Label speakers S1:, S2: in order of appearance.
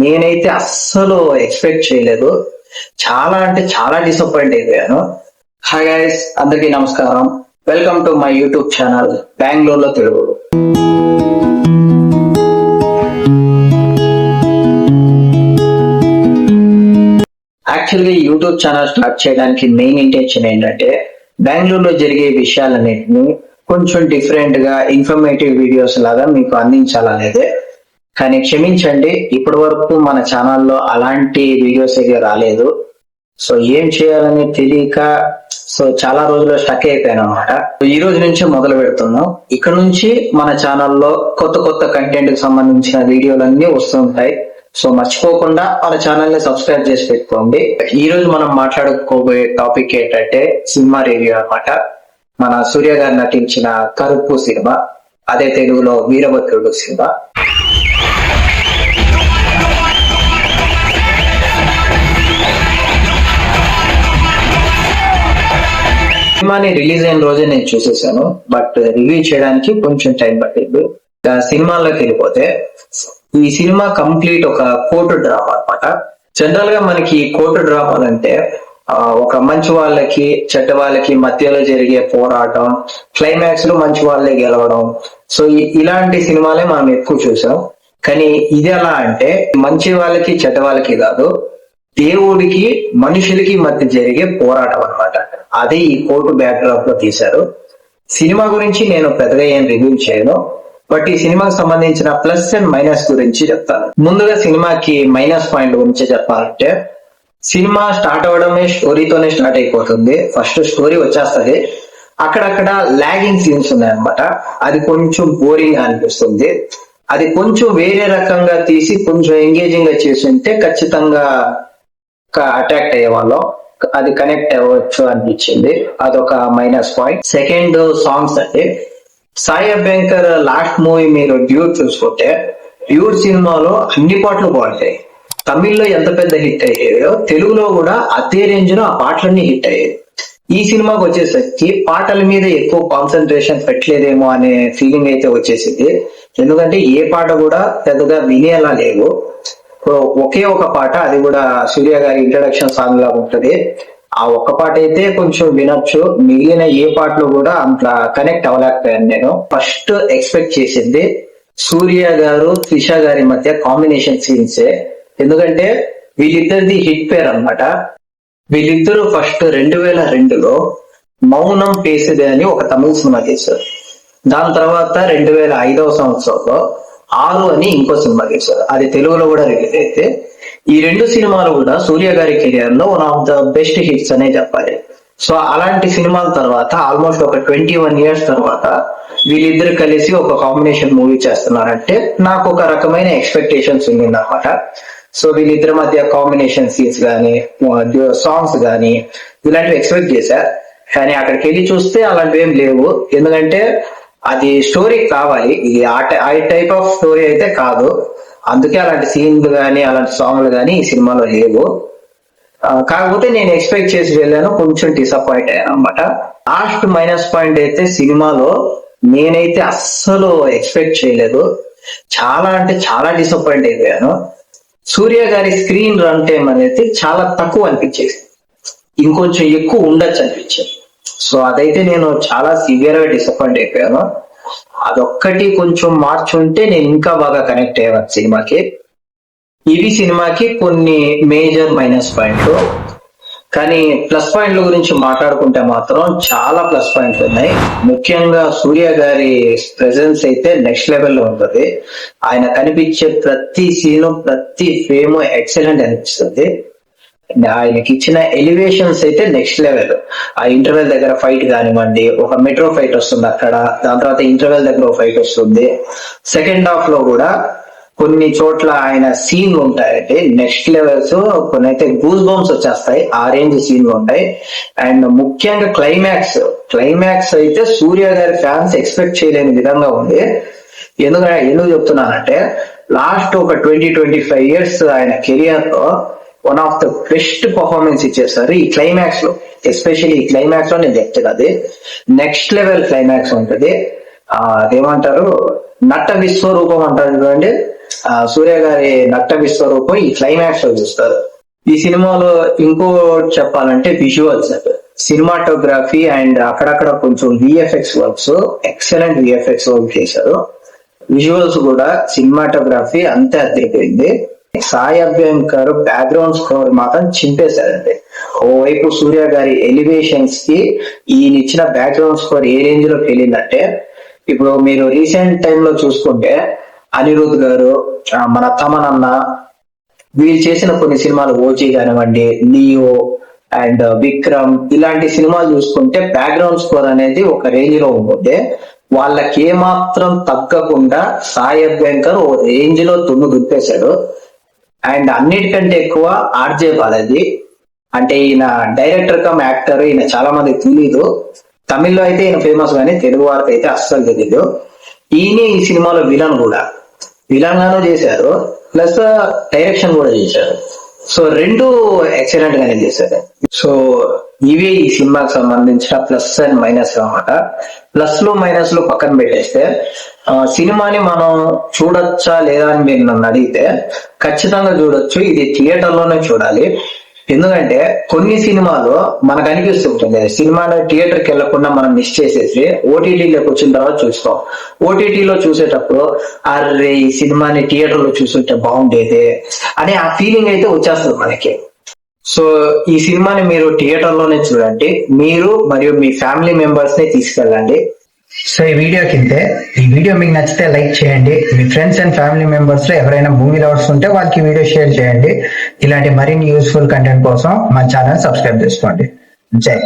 S1: నేనైతే అస్సలు ఎక్స్పెక్ట్ చేయలేదు. చాలా అంటే చాలా డిసప్పాయింట్ అయిపోయాను. హాయ్ గైస్, అందరికీ నమస్కారం. Welcome to my YouTube channel బెంగళూరులో తెలుగు. యాక్చువల్గా యూట్యూబ్ ఛానల్ స్టార్ట్ చేయడానికి మెయిన్ ఇంటెన్షన్ ఏంటంటే బెంగళూరులో జరిగే విషయాలన్నింటినీ కొంచెం డిఫరెంట్ గా ఇన్ఫర్మేటివ్ వీడియోస్ లాగా మీకు అందించాలనేదే. కానీ క్షమించండి, ఇప్పటి వరకు మన ఛానల్లో అలాంటి వీడియోస్ అయితే రాలేదు. సో ఏం చేయాలని తెలియక చాలా రోజులు స్టక్ అయిపోయాను అనమాట. ఈ రోజు నుంచి మొదలు పెడుతున్నాం. ఇక్కడ నుంచి మన ఛానల్లో కొత్త కొత్త కంటెంట్ కి సంబంధించిన వీడియోలన్నీ వస్తుంటాయి. సో మర్చిపోకుండా మన ఛానల్ ని సబ్స్క్రైబ్ చేసి పెట్టుకోండి. ఈ రోజు మనం మాట్లాడుకోబోయే టాపిక్ ఏంటంటే సినిమా రివ్యూ అన్నమాట. మన సూర్య గారు నటించిన కరుపు సినిమా, అదే తెలుగులో వీరభద్రుడు సినిమా. సినిమాని రిలీజ్ అయిన రోజే నేను చూసేసాను, బట్ రివ్యూ చేయడానికి కొంచెం టైం పట్టింది. సినిమాలోకి వెళ్ళిపోతే ఈ సినిమా కంప్లీట్ ఒక కోర్టు డ్రామా అన్నమాట. జనరల్ గా మనకి కోర్టు డ్రామాలు అంటే ఒక మంచి వాళ్ళకి చెడ్డ వాళ్ళకి మధ్యలో జరిగే పోరాటం, క్లైమాక్స్ లో మంచి వాళ్ళే గెలవడం. సో ఇలాంటి సినిమాలే మనం ఎక్కువ చూసాం. కానీ ఇది ఎలా అంటే మంచి వాళ్ళకి చెడ్డ వాళ్ళకి కాదు, దేవుడికి మనుషులకి మధ్య జరిగే పోరాటం అన్నమాట. అదే ఈ కోర్టు బ్యాక్ డ్రాప్ లో తీశారు. సినిమా గురించి నేను పెద్దగా ఏం రివ్యూ చేయను, బట్ ఈ సినిమాకి సంబంధించిన ప్లస్ అండ్ మైనస్ గురించి చెప్తాను. ముందుగా సినిమాకి మైనస్ పాయింట్ గురించి చెప్పాలంటే, సినిమా స్టార్ట్ అవడమే స్టోరీతోనే స్టార్ట్ అయిపోతుంది. ఫస్ట్ స్టోరీ వచ్చేస్తుంది, అక్కడక్కడ లాగింగ్ సీన్స్ ఉన్నాయన్నమాట. అది కొంచెం బోరింగ్ గా అనిపిస్తుంది. అది కొంచెం వేరే రకంగా తీసి కొంచెం ఎంగేజింగ్ గా చేసి ఉంటే ఖచ్చితంగా అట్రాక్ట్ అయ్యే వాళ్ళం, అది కనెక్ట్ అవ్వచ్చు అనిపించింది. అదొక మైనస్ పాయింట్. సెకండ్, సాంగ్స్ అంటే సాయి అభ్యంకర్ లాస్ట్ మూవీ మీరు డ్యూట్ చూసుకుంటే, డ్యూట్ సినిమాలో అన్ని పాటలు బాగుంటాయి. తమిళ్లో ఎంత పెద్ద హిట్ అయ్యేదో తెలుగులో కూడా అదే రేంజ్ లో ఆ పాటలన్నీ హిట్ అయ్యాయి. ఈ సినిమాకి వచ్చేసరికి పాటల మీద ఎక్కువ కాన్సన్ట్రేషన్ పెట్టలేదేమో అనే ఫీలింగ్ అయితే వచ్చేసింది. ఎందుకంటే ఏ పాట కూడా పెద్దగా వినేలా లేవు. ఒకే ఒక పాట, అది కూడా సూర్య గారి ఇంట్రడక్షన్ సాంగ్ లాగా ఉంటది. ఆ ఒక్క పాట అయితే కొంచెం వినొచ్చు, మిగిలిన ఏ పాటలు కూడా అంత కనెక్ట్ అవ్వలేకపోయాను నేను. ఫస్ట్ ఎక్స్పెక్ట్ చేసింది సూర్య గారు త్రిష గారి మధ్య కాంబినేషన్ సీన్సే. ఎందుకంటే వీళ్ళిద్దరిది హిట్ పేర్ అన్నమాట. వీళ్ళిద్దరూ ఫస్ట్ 2002లో మౌనం పేసిదే అని ఒక తమిళ సినిమా చేశారు. దాని తర్వాత 2005వ సంవత్సరంలో 6 అని ఇంకో సినిమా చేశారు. అది తెలుగులో కూడా రిలీజ్ అయితే ఈ రెండు సినిమాలు కూడా సూర్య గారి కెరియర్ లో one of the best hits అనే చెప్పాలి. సో అలాంటి సినిమాల తర్వాత ఆల్మోస్ట్ ఒక 21 years తర్వాత వీళ్ళిద్దరు కలిసి ఒక కాంబినేషన్ మూవీ చేస్తున్నారంటే నాకు ఒక రకమైన ఎక్స్పెక్టేషన్స్ ఉందన్నమాట. సో వీళ్ళిద్దరి మధ్య కాంబినేషన్ సీన్స్ గానీ సాంగ్స్ గానీ ఇలాంటివి ఎక్స్పెక్ట్ చేశా. కానీ అక్కడికి వెళ్ళి చూస్తే అలాంటివి ఏం లేవు. ఎందుకంటే అది స్టోరీ కావాలి, ఇది ఆ టైప్ ఆఫ్ స్టోరీ అయితే కాదు. అందుకే అలాంటి సీన్లు కానీ అలాంటి సాంగ్లు కానీ ఈ సినిమాలో లేవు. కాకపోతే నేను ఎక్స్పెక్ట్ చేసి వెళ్ళాను, కొంచెం డిసప్పాయింట్ అయ్యాను అనమాట. లాస్ట్ మైనస్ పాయింట్ అయితే సినిమాలో నేనైతే అస్సలు ఎక్స్పెక్ట్ చేయలేదు. చాలా అంటే చాలా డిసప్పాయింట్ అయిపోయాను. సూర్య గారి స్క్రీన్ రన్ టైం అనేది చాలా తక్కువ అనిపించేది, ఇంకొంచెం ఎక్కువ ఉండొచ్చు అనిపించింది. సో అదైతే నేను చాలా సివియర్ గా డిసప్పాయింట్ అయిపోయాను. అదొక్కటి కొంచెం మార్చుంటే నేను ఇంకా బాగా కనెక్ట్ అయ్యాను సినిమాకి. ఇవి సినిమాకి కొన్ని మేజర్ మైనస్ పాయింట్లు. కానీ ప్లస్ పాయింట్ల గురించి మాట్లాడుకుంటే మాత్రం చాలా ప్లస్ పాయింట్లు ఉన్నాయి. ముఖ్యంగా సూర్య గారి ప్రెజెన్స్ అయితే నెక్స్ట్ లెవెల్లో ఉంటుంది. ఆయన కనిపించే ప్రతి సీను ప్రతి ఫ్రేమ్ ఎక్సలెంట్ అనిపిస్తుంది. ఆయనకి ఇచ్చిన ఎలివేషన్స్ అయితే నెక్స్ట్ లెవెల్. ఆ ఇంటర్వెల్ దగ్గర ఫైట్ కానివ్వండి, ఒక మెట్రో ఫైట్ వస్తుంది అక్కడ, దాని తర్వాత ఇంటర్వెల్ దగ్గర ఒక ఫైట్ వస్తుంది. సెకండ్ హాఫ్ లో కూడా కొన్ని చోట్ల ఆయన సీన్లు ఉంటాయంటే నెక్స్ట్ లెవెల్స్, కొన్ని అయితే గూస్ బంప్స్ వచ్చేస్తాయి, ఆ రేంజ్ సీన్లు ఉంటాయి. అండ్ ముఖ్యంగా క్లైమాక్స్ అయితే సూర్య గారి ఫ్యాన్స్ ఎక్స్పెక్ట్ చేయలేని విధంగా ఉంది. ఎందుకు చెప్తున్నానంటే లాస్ట్ ఒక 20-25 years ఆయన కెరియర్ లో one of the best performance ఇచ్చేస్తారు ఈ క్లైమాక్స్ లో. ఎస్పెషల్లీ ఈ క్లైమాక్స్ లో నేను చెప్తాను, అది నెక్స్ట్ లెవెల్ క్లైమాక్స్ ఉంటుంది. అదేమంటారు, నట విశ్వరూపం అంటారు చూడండి, సూర్య గారి నట్ట విశ్వరూపం ఈ క్లైమాక్స్ లో చూస్తారు. ఈ సినిమాలో ఇంకో చెప్పాలంటే విజువల్స్, సినిమాటోగ్రఫీ అండ్ అక్కడక్కడ కొంచెం VFX works, excellent VFX work చేశారు. విజువల్స్ కూడా, సినిమాటోగ్రఫీ అంతే అదిరిపోయింది. సాయి అభ్యంకర్ బ్యాక్గ్రౌండ్ స్కోర్ మాత్రం చింపేశారండి. ఓవైపు సూర్య గారి ఎలివేషన్స్ కి ఈయన ఇచ్చిన బ్యాక్గ్రౌండ్ స్కోర్ ఏ రేంజ్ లోకి వెళ్ళిందంటే, ఇప్పుడు మీరు రీసెంట్ టైమ్ లో చూసుకుంటే అనిరుద్ గారు, మన తమనన్న, వీళ్ళు చేసిన కొన్ని సినిమాలు ఓజీ కానివ్వండి, లియో అండ్ విక్రమ్, ఇలాంటి సినిమాలు చూసుకుంటే బ్యాక్గ్రౌండ్ స్కోర్ అనేది ఒక రేంజ్ లో ఉంటుంది. వాళ్ళకి ఏమాత్రం తగ్గకుండా సాయి అభ్యంకర్ ఓ రేంజ్ లో దుప్పేశాడు. అండ్ అన్నిటికంటే ఎక్కువ ఆర్జే బాలాజీ, అంటే ఈయన డైరెక్టర్ కమ్ యాక్టర్, ఈయన చాలా మంది తెలీదు. తమిళ్లో అయితే ఈయన ఫేమస్ కానీ తెలుగు వారికి అయితే అస్సలు తెలీదు. ఈయన ఈ సినిమాలో విలన్ గాను చేశారు, ప్లస్ డైరెక్షన్ కూడా చేశారు. సో రెండు ఎక్సలెంట్ గానే చేశారు. సో ఇవే ఈ సినిమాకి సంబంధించిన ప్లస్ అండ్ మైనస్ అన్నమాట. ప్లస్ లు మైనస్ లు పక్కన పెట్టేస్తే, సినిమాని మనం చూడొచ్చా లేదా అని మీరు నన్ను అడిగితే ఖచ్చితంగా చూడొచ్చు. ఇది థియేటర్ లోనే చూడాలి. ఎందుకంటే కొన్ని సినిమాలు మనకు అనిపిస్తుంటుంది, సినిమాలో థియేటర్ కి వెళ్లకుండా మనం మిస్ చేసేసి ఓటీటీలోకి వచ్చిన తర్వాత చూస్తాం. ఓటీటీలో చూసేటప్పుడు అరే ఈ సినిమాని థియేటర్ లో చూస్తుంటే బాగుండేది అనే ఆ ఫీలింగ్ అయితే వచ్చేస్తుంది మనకి. సో ఈ సినిమాని మీరు థియేటర్ లోనే చూడండి, మీరు మరియు మీ ఫ్యామిలీ మెంబర్స్ ని తీసుకెళ్ళండి. సో ఈ వీడియో మీకు నచ్చితే లైక్ చేయండి. మీ ఫ్రెండ్స్ అండ్ ఫ్యామిలీ మెంబర్స్ లో ఎవరైనా మూవీ లవర్స్ ఉంటే వాళ్ళకి వీడియో షేర్ చేయండి. ఇలాంటి మరిన్ని యూస్ఫుల్ కంటెంట్ కోసం మా ఛానల్ సబ్స్క్రైబ్ చేసుకోండి. జై